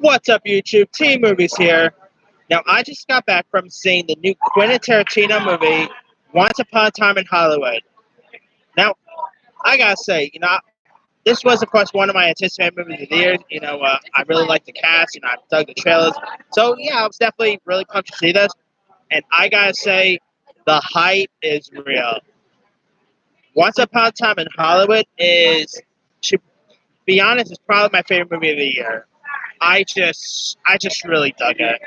What's up, YouTube? Team Movies here. Now, I just got back from seeing the new Quentin Tarantino movie, Once Upon a Time in Hollywood. Now, I gotta say, this was, of course, one of my anticipated movies of the year. I really like the cast, I dug the trailers. So, yeah, I was definitely really pumped to see this. And I gotta say, the hype is real. Once Upon a Time in Hollywood to be honest, is probably my favorite movie of the year. I just really dug it.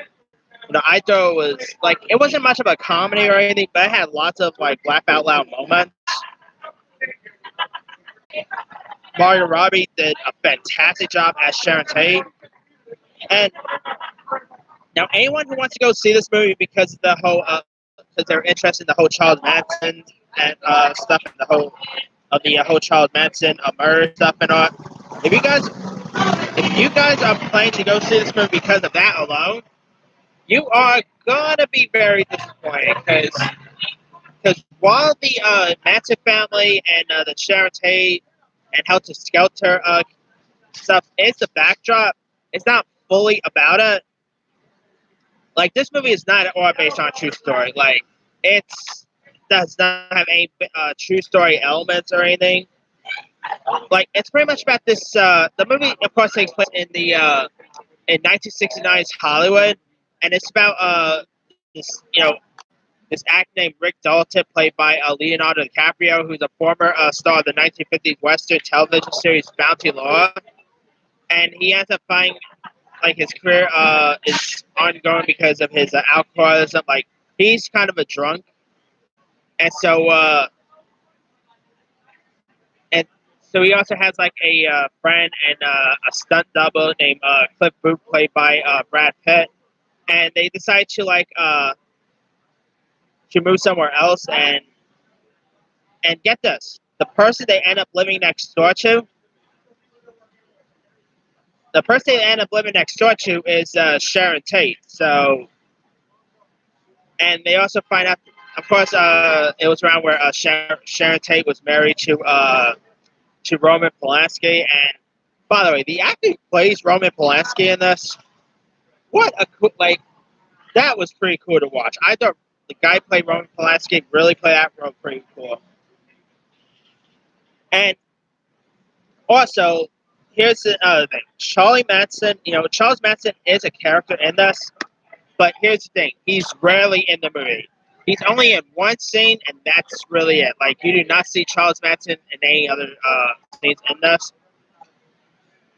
I thought it was like it wasn't much of a comedy or anything, but it had lots of like laugh out loud moments. Mario Robbie did a fantastic job as Sharon Tate. And now anyone who wants to go see this movie because of the whole because they're interested in the whole Charles Manson and stuff and the whole of the whole Charles Manson murder stuff and all. If you guys if you guys are planning to go see this movie because of that alone, you are gonna be very disappointed because while the Manson family and the Sharon Tate and Helter Skelter stuff is the backdrop, it's not fully about it. Like, this movie is not at all based on a true story. Like, it does not have any true story elements or anything. Like, it's pretty much about this. The movie, of course, takes place in 1969's Hollywood, and it's about this this actor named Rick Dalton, played by Leonardo DiCaprio, who's a former star of the 1950s Western television series Bounty Law. And he ends up finding, like, his career is ongoing because of his alcoholism. Like, he's kind of a drunk. And and so he also has, like, a friend and a stunt double named Cliff Booth, played by Brad Pitt. And they decide to move somewhere else and get this, the person they end up living next door to, is Sharon Tate. So, and they also find out, of course, it was around where Sharon Tate was married to Roman Polanski. And by the way, the actor who plays Roman Polanski in this, that was pretty cool to watch. I thought the guy who played Roman Polanski really played that role pretty cool. And also, here's the other thing. Charlie Manson, Charles Manson is a character in this, but here's the thing. He's rarely in the movie. He's only in one scene, and that's really it. Like, you do not see Charles Manson in any other scenes in this.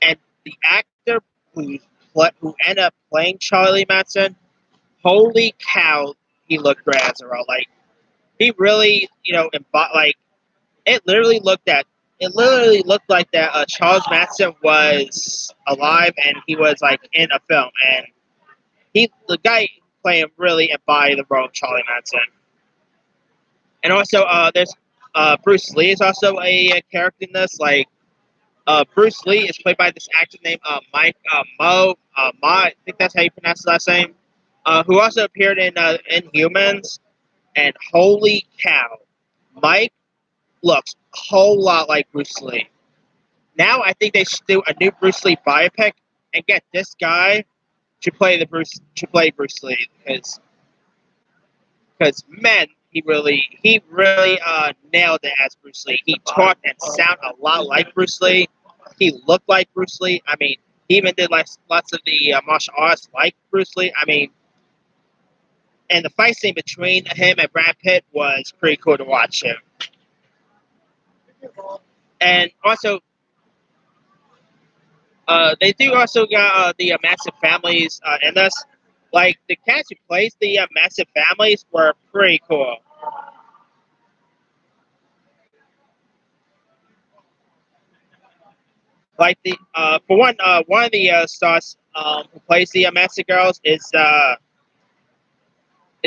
And the actor who ended up playing Charlie Manson, holy cow, he looked great as a role. Like, he really, it literally looked like that Charles Manson was alive and he was, like, in a film, and the guy playing him really embodied the role of Charlie Manson. And also, there's Bruce Lee is also a character in this. Like, Bruce Lee is played by this actor named Mike I think that's how you pronounce his last name. Who also appeared in Inhumans. And holy cow, Mike looks a whole lot like Bruce Lee. Now I think they should do a new Bruce Lee biopic and get this guy to play Bruce Lee, because man, he really nailed it as Bruce Lee. He talked and sounded a lot like Bruce Lee. He looked like Bruce Lee. I mean, he even did like lots of the martial arts like Bruce Lee. I mean, and the fight scene between him and Brad Pitt was pretty cool to watch him. And also, they do also got the Massive Families in this. Like, the cast who plays the Massive Families were pretty cool. Like, for one of the stars who plays the Massive Girls is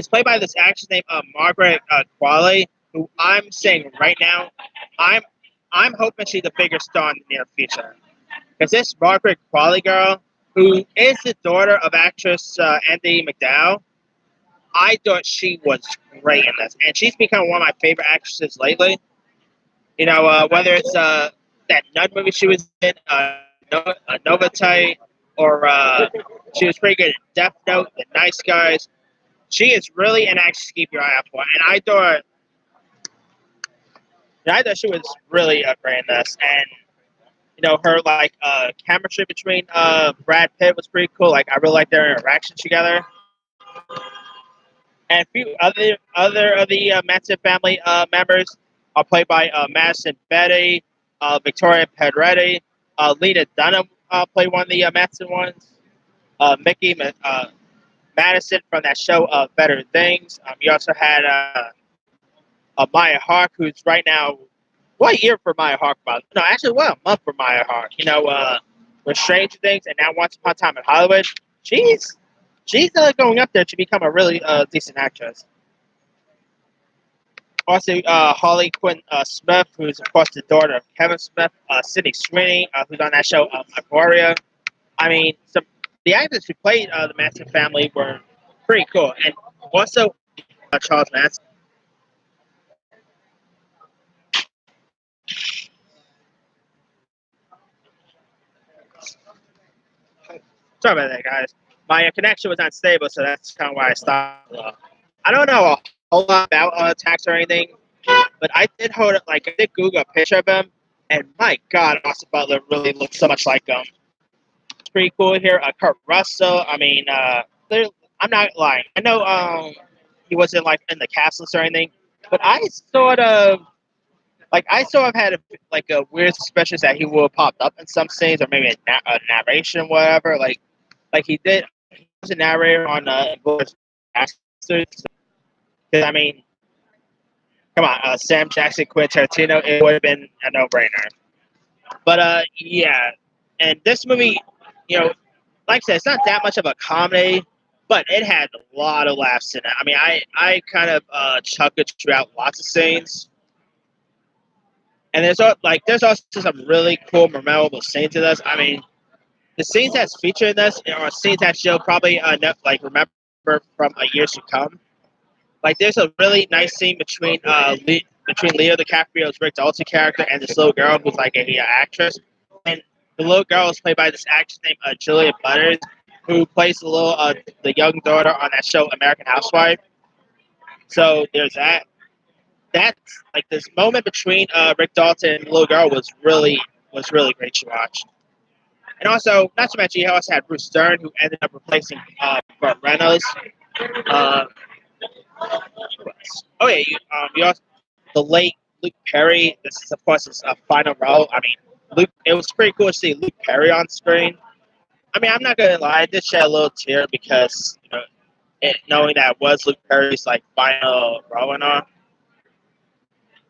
played by this actress named Margaret Qualley, who I'm saying right now, I'm hoping she's a bigger star in the near future. Because this Margaret Qualley girl, who is the daughter of actress Andie MacDowell, I thought she was great in this, and she's become one of my favorite actresses lately. Whether it's that Nun movie she was in, Novate, or she was pretty good in Death Note, The Nice Guys. She is really an actress to keep your eye out for, and I thought she was really great in this, and her like chemistry between Brad Pitt was pretty cool. Like I really liked their interaction together. And a few other of the Manson family members are played by Madison Betty, Victoria Pedretti, Lena Dunham played one of the Manson ones. Mickey Madison from that show Better Things. You also had Maya Hawke, who's right now. What year for Maya Hawke? No, actually, what a month for Maya Hawke. With Stranger Things and now Once Upon a Time in Hollywood, she's going up there to become a really decent actress. Also, Harley Quinn Smith, who's of course the daughter of Kevin Smith, Sydney Sweeney, who's on that show Euphoria. I mean, the actors who played the Manson family were pretty cool, and also Charles Manson. Sorry about that, guys. My connection was unstable, so that's kind of why I stopped. I don't know a whole lot about tax or anything, but I did hold it. Like I did Google a picture of him, and my God, Austin Butler really looks so much like him. It's pretty cool here. Kurt Russell. I mean, I'm not lying. I know he wasn't like in the cast list or anything, but I sort of had a weird suspicion that he would have popped up in some scenes or maybe a narration, whatever. Like he did. He was a narrator on Inglourious Basterds. I mean, come on, Sam Jackson, Quentin Tarantino, it would have been a no-brainer. But yeah, and this movie, like I said, it's not that much of a comedy, but it had a lot of laughs in it. I mean, I kind of chuckled throughout lots of scenes, and there's also some really cool, memorable scenes in this. I mean, the scenes that's featured in this are scenes that you'll probably remember from years to come. Like there's a really nice scene between Leo DiCaprio's Rick Dalton character and this little girl who's like a actress, and the little girl is played by this actress named Julia Butters, who plays the young daughter on that show American Housewife. So there's that. That's like this moment between Rick Dalton and the little girl was really great to watch. And also, not to mention, he also had Bruce Stern, who ended up replacing Burt Reynolds. Uh, you also the late Luke Perry. This is of course his final role. I mean, Luke. It was pretty cool to see Luke Perry on screen. I mean, I'm not gonna lie, I did shed a little tear because knowing that it was Luke Perry's like final role and all.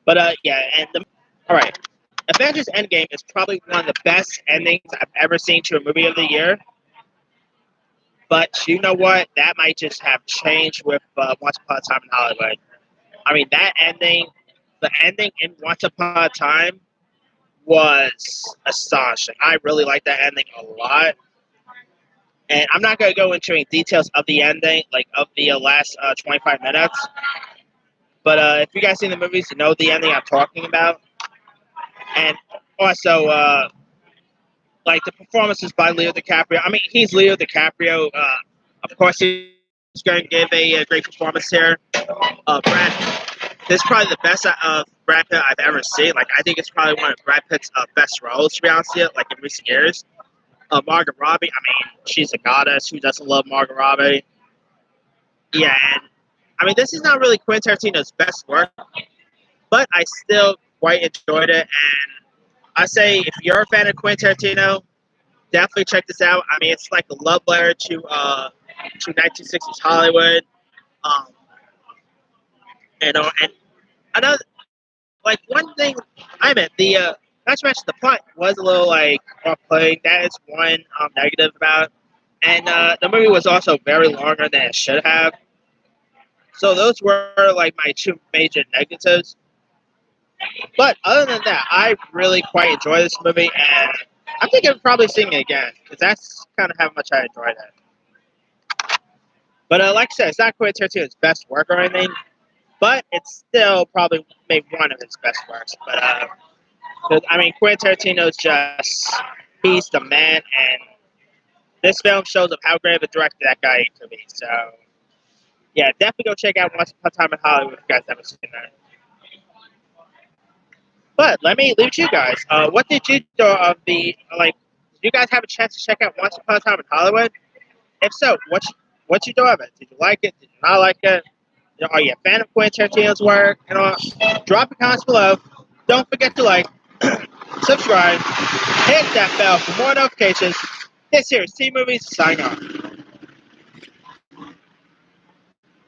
But yeah, all right. Avengers Endgame is probably one of the best endings I've ever seen to a movie of the year. But you know what? That might just have changed with Once Upon a Time in Hollywood. I mean, the ending in Once Upon a Time was astonishing. I really like that ending a lot. And I'm not going to go into any details of the ending, like of the last 25 minutes. But if you guys seen the movies, you know the ending I'm talking about. And also, like the performances by Leo DiCaprio. I mean, he's Leo DiCaprio. Of course, he's going to give a great performance here. This is probably the best of Brad Pitt I've ever seen. Like, I think it's probably one of Brad Pitt's best roles, to be honest with you, like in recent years. Margot Robbie, I mean, she's a goddess. Who doesn't love Margot Robbie? Yeah, and I mean, this is not really Quentin Tarantino's best work, but I still quite enjoyed it. And I say, if you're a fan of Quentin Tarantino, definitely check this out. I mean, it's like a love letter to 1960s Hollywood. Um, and another one thing I meant not to mention the plot was a little like off-putting. That is one negative about it. And the movie was also very longer than it should have. So those were like my two major negatives. But other than that, I really quite enjoy this movie, and I'm thinking of probably seeing it again because that's kind of how much I enjoyed it. But like I said, it's not Quentin Tarantino's best work or anything, but it's still probably maybe one of his best works. But I mean, Quentin Tarantino's he's the man, and this film shows of how great of a director that guy is to me. So, yeah, definitely go check out Once Upon a Time in Hollywood if you guys haven't seen that. But let me leave you guys. What did you do of the like? Did you guys have a chance to check out Once Upon a Time in Hollywood? If so, what you do of it? Did you like it? Did you not like it? You know, are you a fan of Quentin Tarantino's work? You know, drop a comments below. Don't forget to like, subscribe, hit that bell for more notifications. This here is T Movies signing off.